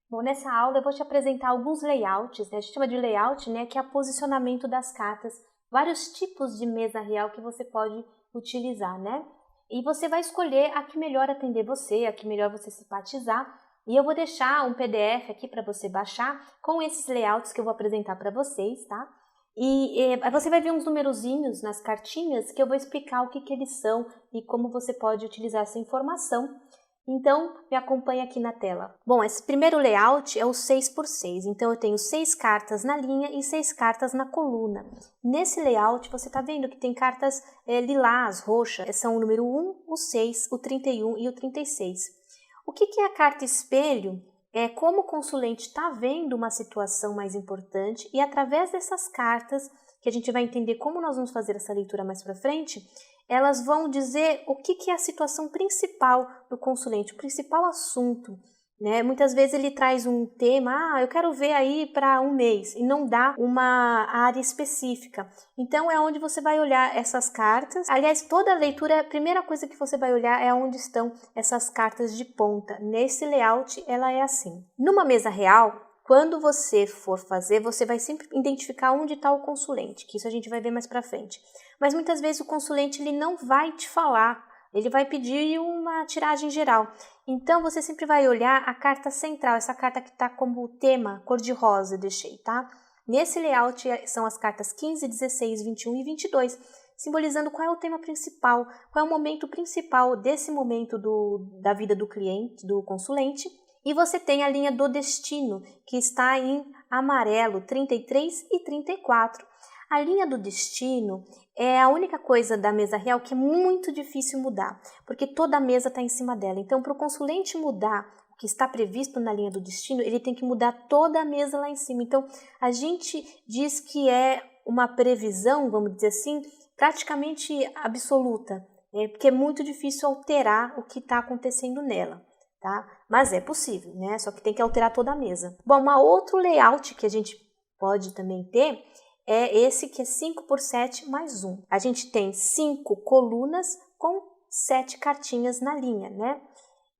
Bom, nessa aula eu vou te apresentar alguns layouts, né? A gente chama de layout, né? Que é o posicionamento das cartas, vários tipos de mesa real que você pode utilizar, né? E você vai escolher a que melhor atender você, a que melhor você simpatizar. E eu vou deixar um PDF aqui para você baixar com esses layouts que eu vou apresentar para vocês, tá? E você vai ver uns numerozinhos nas cartinhas que eu vou explicar o que eles são e como você pode utilizar essa informação. Então, me acompanha aqui na tela. Bom, esse primeiro layout é o 6x6, então eu tenho 6 cartas na linha e 6 cartas na coluna. Nesse layout, você está vendo que tem cartas lilás, roxas, são o número 1, o 6, o 31 e o 36. O que é a carta espelho? É como o consulente está vendo uma situação mais importante e através dessas cartas, que a gente vai entender como nós vamos fazer essa leitura mais para frente, elas vão dizer o que é a situação principal do consulente, o principal assunto, né? Muitas vezes ele traz um tema, eu quero ver aí para um mês, e não dá uma área específica. Então é onde você vai olhar essas cartas. Aliás, toda a leitura, a primeira coisa que você vai olhar é onde estão essas cartas de ponta. Nesse layout, ela é assim. Numa mesa real, quando você for fazer, você vai sempre identificar onde está o consulente, que isso a gente vai ver mais para frente. Mas muitas vezes o consulente ele não vai te falar, ele vai pedir uma tiragem geral. Então você sempre vai olhar a carta central, essa carta que está como tema cor-de-rosa, eu deixei, tá? Nesse layout são as cartas 15, 16, 21 e 22, simbolizando qual é o tema principal, qual é o momento principal desse momento da vida do cliente, do consulente. E você tem a linha do destino, que está em amarelo, 33 e 34. A linha do destino é a única coisa da mesa real que é muito difícil mudar, porque toda a mesa está em cima dela. Então, para o consulente mudar o que está previsto na linha do destino, ele tem que mudar toda a mesa lá em cima. Então, a gente diz que é uma previsão, vamos dizer assim, praticamente absoluta, porque é muito difícil alterar o que está acontecendo nela. Tá? Mas é possível, né? Só que tem que alterar toda a mesa. Bom, um outro layout que a gente pode também ter é esse que é 5x7 mais 1. A gente tem 5 colunas com 7 cartinhas na linha, né?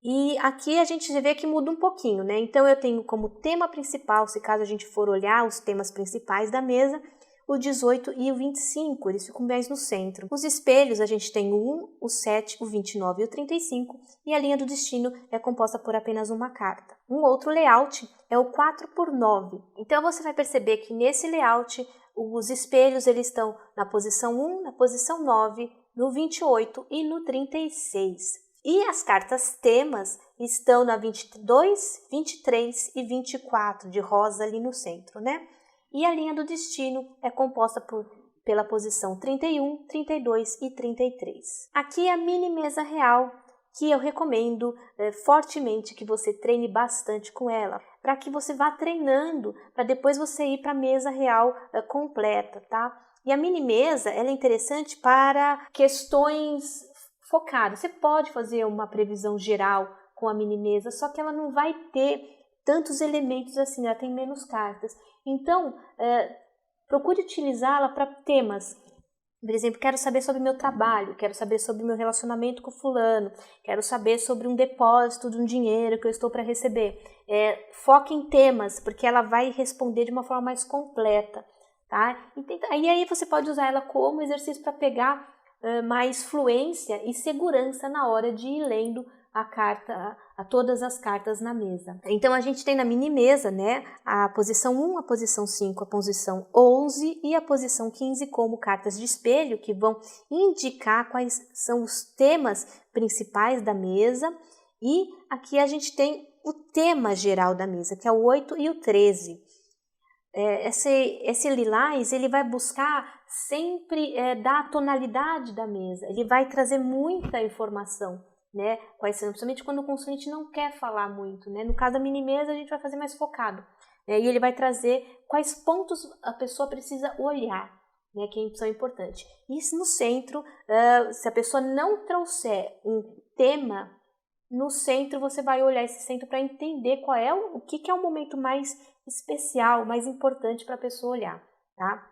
E aqui a gente vê que muda um pouquinho, né? Então eu tenho como tema principal, se caso a gente for olhar os temas principais da mesa, o 18 e o 25, eles ficam mais no centro. Os espelhos, a gente tem o 1, o 7, o 29 e o 35, e a linha do destino é composta por apenas uma carta. Um outro layout é o 4x9. Então você vai perceber que nesse layout, os espelhos eles estão na posição 1, na posição 9, no 28 e no 36. E as cartas temas estão na 22, 23 e 24, de rosa ali no centro, né? E a linha do destino é composta pela posição 31, 32 e 33. Aqui é a mini mesa real, que eu recomendo fortemente que você treine bastante com ela, para que você vá treinando, para depois você ir para a mesa real completa, tá? E a mini mesa, ela é interessante para questões focadas. Você pode fazer uma previsão geral com a mini mesa, só que ela não vai ter tantos elementos assim, ela tem menos cartas. Então, procure utilizá-la para temas. Por exemplo, quero saber sobre meu trabalho, quero saber sobre meu relacionamento com fulano, quero saber sobre um depósito de um dinheiro que eu estou para receber. Foque em temas, porque ela vai responder de uma forma mais completa. Tá? E aí você pode usar ela como exercício para pegar mais fluência e segurança na hora de ir lendo a todas as cartas na mesa. Então a gente tem na mini mesa, né, a posição 1, a posição 5, a posição 11 e a posição 15 como cartas de espelho, que vão indicar quais são os temas principais da mesa. E aqui a gente tem o tema geral da mesa, que é o 8 e o 13. Esse lilás, ele vai buscar sempre dar a tonalidade da mesa, ele vai trazer muita informação, né? Principalmente quando o consulente não quer falar muito, né? No caso da mini mesa, a gente vai fazer mais focado, né? E ele vai trazer quais pontos a pessoa precisa olhar, né? Que são importantes. Isso no centro, se a pessoa não trouxer um tema, no centro você vai olhar esse centro para entender qual é o que é o momento mais especial, mais importante para a pessoa olhar, tá?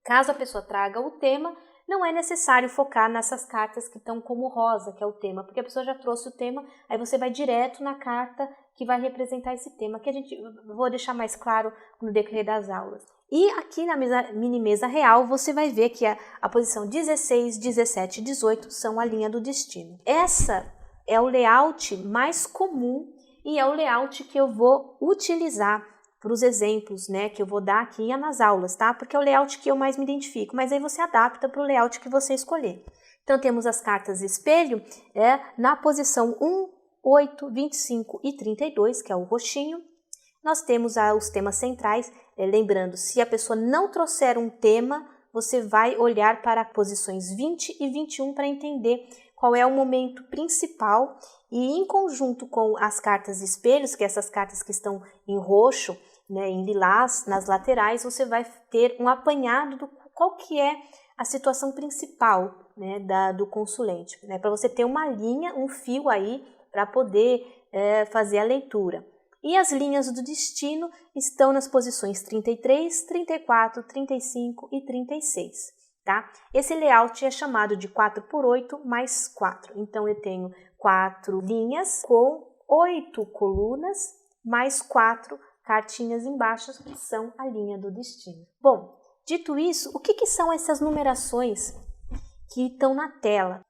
Caso a pessoa traga o tema, não é necessário focar nessas cartas que estão como rosa, que é o tema, porque a pessoa já trouxe o tema, aí você vai direto na carta que vai representar esse tema, que vou deixar mais claro no decorrer das aulas. E aqui na mini mesa real você vai ver que a posição 16, 17 e 18 são a linha do destino. Essa é o layout mais comum e é o layout que eu vou utilizar para os exemplos, né, que eu vou dar aqui nas aulas, tá? Porque é o layout que eu mais me identifico, mas aí você adapta para o layout que você escolher. Então temos as cartas espelho na posição 1, 8, 25 e 32, que é o roxinho. Nós temos os temas centrais, lembrando, se a pessoa não trouxer um tema, você vai olhar para posições 20 e 21 para entender qual é o momento principal e em conjunto com as cartas espelhos, que essas cartas que estão em roxo, né, em lilás, nas laterais, você vai ter um apanhado do qual que é a situação principal, né, do consulente, né, para você ter uma linha, um fio aí para poder fazer a leitura. E as linhas do destino estão nas posições 33, 34, 35 e 36, tá? Esse layout é chamado de 4x8 mais 4. Então, eu tenho 4 linhas com 8 colunas mais 4 cartinhas embaixo, que são a linha do destino. Bom, dito isso, o que são essas numerações que estão na tela?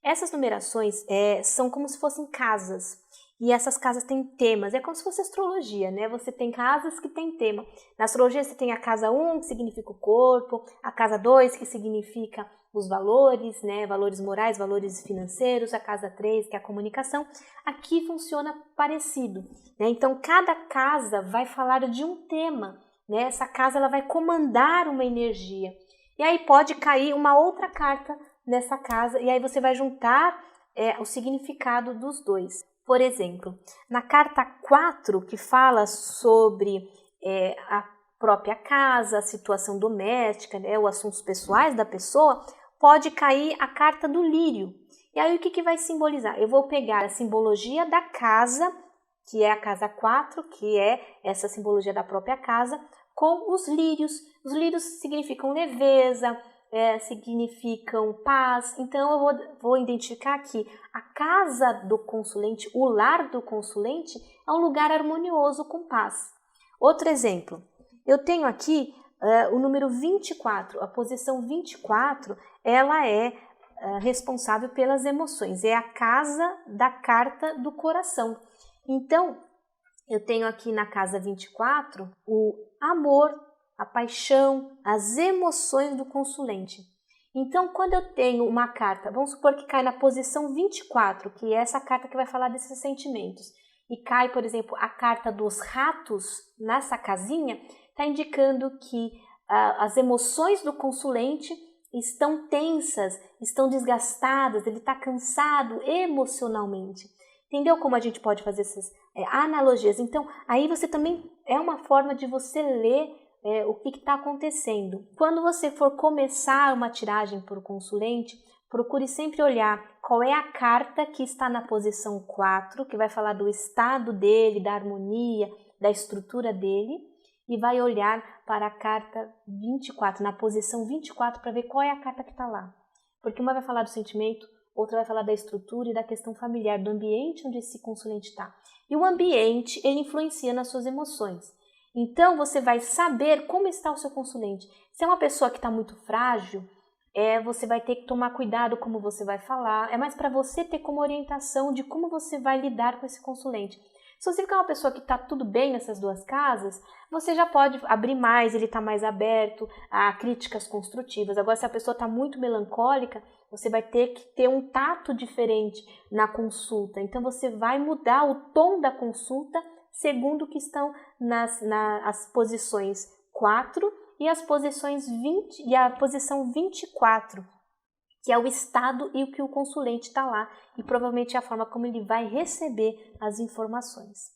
Essas numerações são como se fossem casas. E essas casas têm temas, é como se fosse astrologia, né? Você tem casas que têm tema. Na astrologia você tem a casa 1, que significa o corpo, a casa 2, que significa os valores, né? Valores morais, valores financeiros, a casa 3, que é a comunicação. Aqui funciona parecido, né? Então, cada casa vai falar de um tema, né? Essa casa ela vai comandar uma energia. E aí pode cair uma outra carta nessa casa, e aí você vai juntar o significado dos dois. Por exemplo, na carta 4, que fala sobre a própria casa, a situação doméstica, né, os assuntos pessoais da pessoa, pode cair a carta do lírio. E aí o que vai simbolizar? Eu vou pegar a simbologia da casa, que é a casa 4, que é essa simbologia da própria casa, com os lírios. Os lírios significam leveza, significam paz. Então eu vou identificar que a casa do consulente, o lar do consulente, é um lugar harmonioso com paz. Outro exemplo, eu tenho aqui o número 24, a posição 24, ela é responsável pelas emoções, é a casa da carta do coração. Então, eu tenho aqui na casa 24 o amor, a paixão, as emoções do consulente. Então, quando eu tenho uma carta, vamos supor que cai na posição 24, que é essa carta que vai falar desses sentimentos, e cai, por exemplo, a carta dos ratos nessa casinha, está indicando que as emoções do consulente estão tensas, estão desgastadas, ele está cansado emocionalmente. Entendeu como a gente pode fazer essas analogias? Então, aí você também é uma forma de você ler o que está acontecendo. Quando você for começar uma tiragem para o consulente, procure sempre olhar qual é a carta que está na posição 4, que vai falar do estado dele, da harmonia, da estrutura dele, e vai olhar para a carta 24, na posição 24, para ver qual é a carta que está lá. Porque uma vai falar do sentimento, outra vai falar da estrutura e da questão familiar, do ambiente onde esse consulente está. E o ambiente, ele influencia nas suas emoções. Então, você vai saber como está o seu consulente. Se é uma pessoa que está muito frágil, você vai ter que tomar cuidado como você vai falar. É mais para você ter como orientação de como você vai lidar com esse consulente. Se você ficar uma pessoa que está tudo bem nessas duas casas, você já pode abrir mais, ele está mais aberto a críticas construtivas. Agora, se a pessoa está muito melancólica, você vai ter que ter um tato diferente na consulta. Então, você vai mudar o tom da consulta segundo o que estão as posições 4 e as posições 20 e a posição 24, que é o estado e o que o consulente está lá, e provavelmente é a forma como ele vai receber as informações.